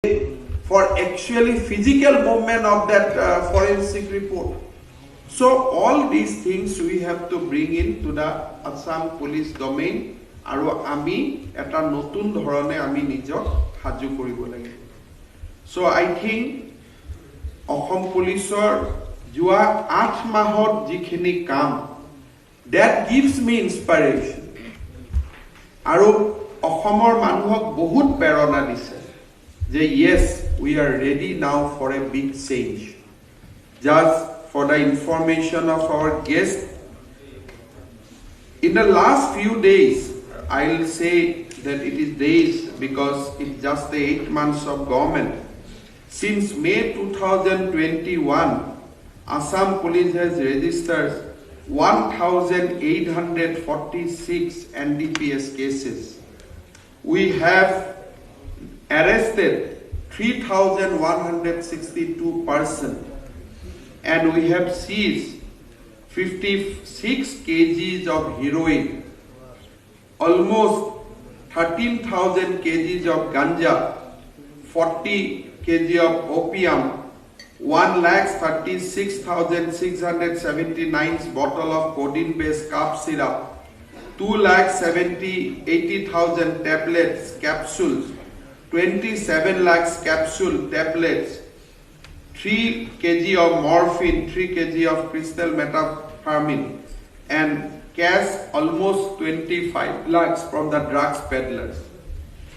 for actually physical movement of that forensic report. So all these things we have to bring into the Assam police domain আৰু আমি এটা নতুন ধৰণে আমি নিজক সাজু কৰিব লাগিব। So I think অসম পুলিচৰ যোৱা 8 মাহত যিখিনি কাম that gives me inspiration আৰু অসমৰ মানুহক বহুত প্ৰেৰণা দিছে যে yes we are ready now for a big change. Just for the information of our guests, in the last few days I'll say that it is days because it's just the 8 months of government. Since May 2021, Assam Police has registered 1,846 NDPS cases. We have arrested 3,162 persons and we have seized 56 kgs of heroin, almost 13,000 kgs of ganja, 40 kg of opium, 1,36,679 bottle of codeine-based cough syrup, 2,80,000 tablets, capsules, 27 lakhs capsule tablets, 3 kg of morphine, 3 kg of crystal methamphetamine, and cash almost 25 lakhs from the drugs peddlers.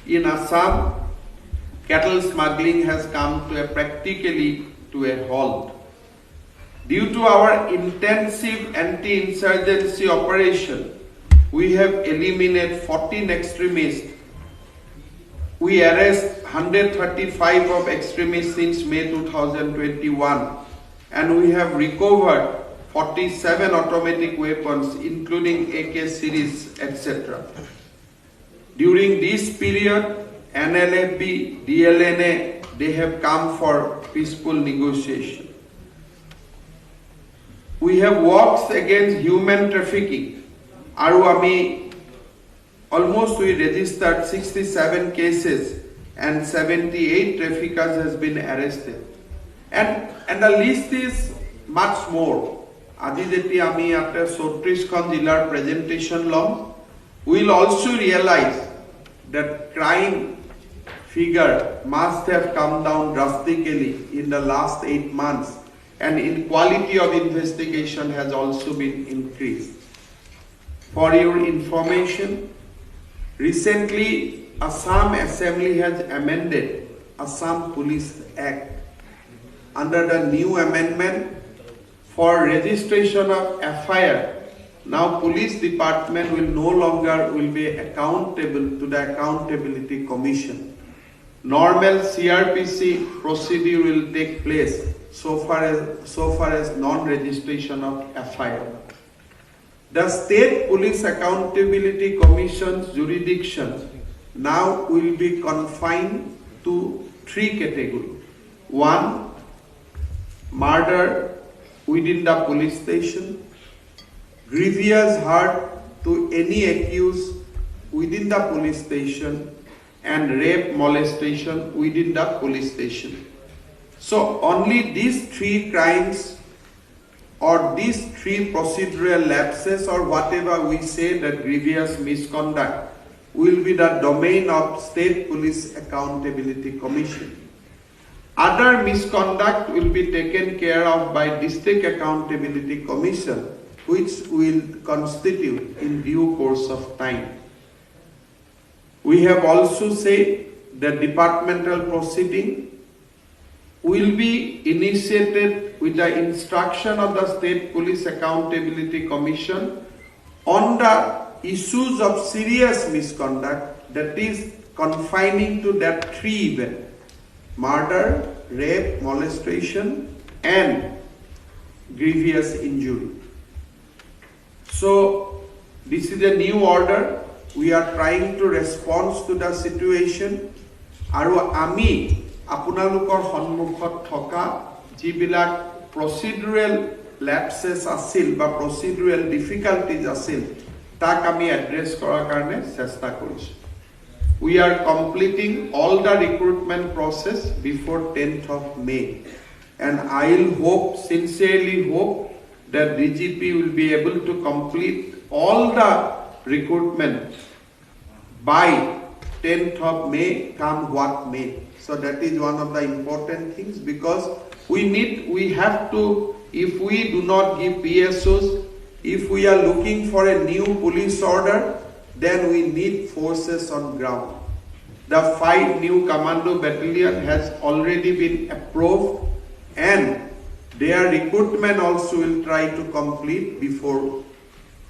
In Assam, cattle smuggling has come to practically to a halt. Due to our intensive anti-insurgency operation, we have eliminated 14 extremists. We arrest 135 of extremists since May 2021, and we have recovered 47 automatic weapons, including AK series, etc. During this period, NLFB, DLNA, they have come for peaceful negotiation. We have worked against human trafficking. Almost we registered 67 cases and 78 traffickers has been arrested. And the list is much more. Adi jeti ami atte 34 kon jilar presentation long, we will also realize that crime figure must have come down drastically in the last 8 months, and in quality of investigation has also been increased. For your information, recently Assam Assembly has amended Assam Police Act. Under the new amendment, for registration of FIR, now police department will no longer be accountable to the Accountability Commission. Normal CRPC procedure will take place so far as non-registration of FIR. The State Police Accountability Commission's jurisdiction now will be confined to 3 categories. 1, murder within the police station, grievous hurt to any accused within the police station, and rape molestation within the police station. So only these 3 crimes or these 3 procedural lapses, or whatever we say that grievous misconduct, will be the domain of State Police Accountability Commission. Other misconduct will be taken care of by District Accountability Commission, which will constitute in due course of time. We have also said that departmental proceeding will be initiated with the instruction of the State Police Accountability Commission on the issues of serious misconduct, that is confining to that 3 events: murder, rape, molestation, and grievous injury. So this is a new order. We are trying to respond to the situation. Aru ami আপোনালোকৰ সন্মুখত থকা যিবিলাক procedural lapses আছিল বা procedural difficulties আছিল তাক আমি address কৰাৰ কাৰণে চেষ্টা কৰিছো। we are completing all the recruitment process before 10th of May. And I'll hope, sincerely hope, that DGP will be able to complete all the recruitment by 10th of May, come what may. So that is one of the important things, because we have to, if we do not give PSOs, if we are looking for a new police order, then we need forces on ground. The 5 new commando battalion has already been approved, and their recruitment also will try to complete before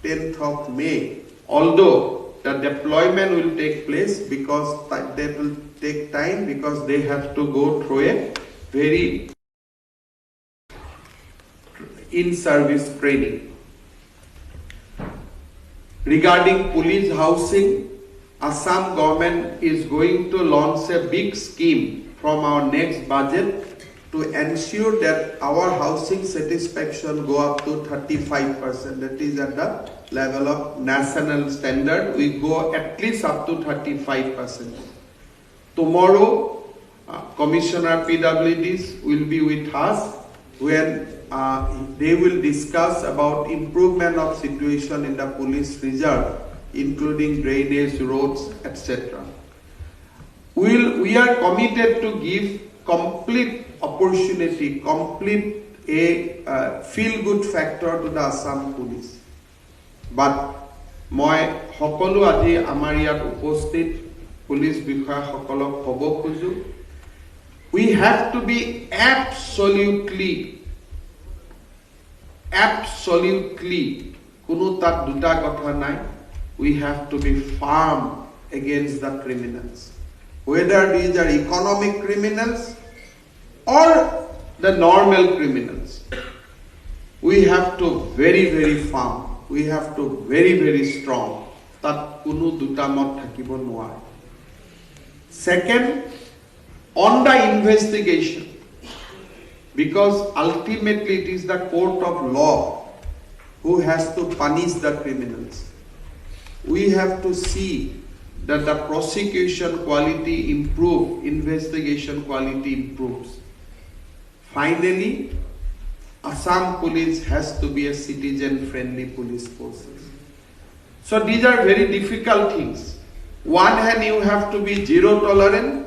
10th of May. Although the deployment will take place, because that will take time, because they have to go through a very in-service training. Regarding police housing, Assam government is going to launch a big scheme from our next budget to ensure that our housing satisfaction go up to 35%. That is at the level of national standard. We go at least up to 35%. Tomorrow, Commissioner PWDs will be with us when they will discuss about improvement of situation in the police reserve, including drainage, roads, etc. We are committed to give complete opportunity, complete a feel-good factor to the Assam police. But মই সকলো আজি আমাৰ ইয়াত উপস্থিত police বিষয়া সকলক ক'ব খুজো, we have to be absolutely কোনো তাত দুটা কথা নাই, we have to be firm against the criminals, whether these are economic criminals or the normal criminals. We have to very firm, we have to very strong. তাত কোনো দুটা মত থাকিব নোৱাৰে. Second, on the investigation, because ultimately it is the court of law who has to punish the criminals. We have to see that the prosecution quality improves, investigation quality improves. Finally, Assam police has to be a citizen-friendly police forces. So these are very difficult things. One hand you have to be zero tolerance,